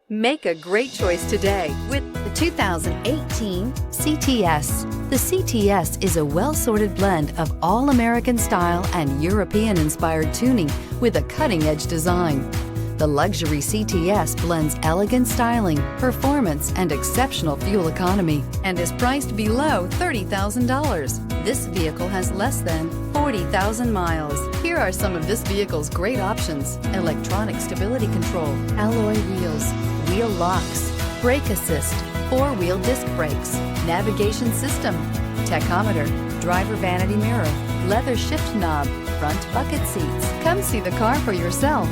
Make a great choice today with the 2018 CTS. The CTS is a well-sorted blend of all-American style and European-inspired tuning with a cutting-edge design. The luxury CTS blends elegant styling, performance, and exceptional fuel economy and is priced below $30,000. This vehicle has less than 40,000 miles. Here are some of this vehicle's great options: electronic stability control, alloy wheels, wheel locks, brake assist, four-wheel disc brakes, navigation system, tachometer, driver vanity mirror, leather shift knob, front bucket seats. Come see the car for yourself.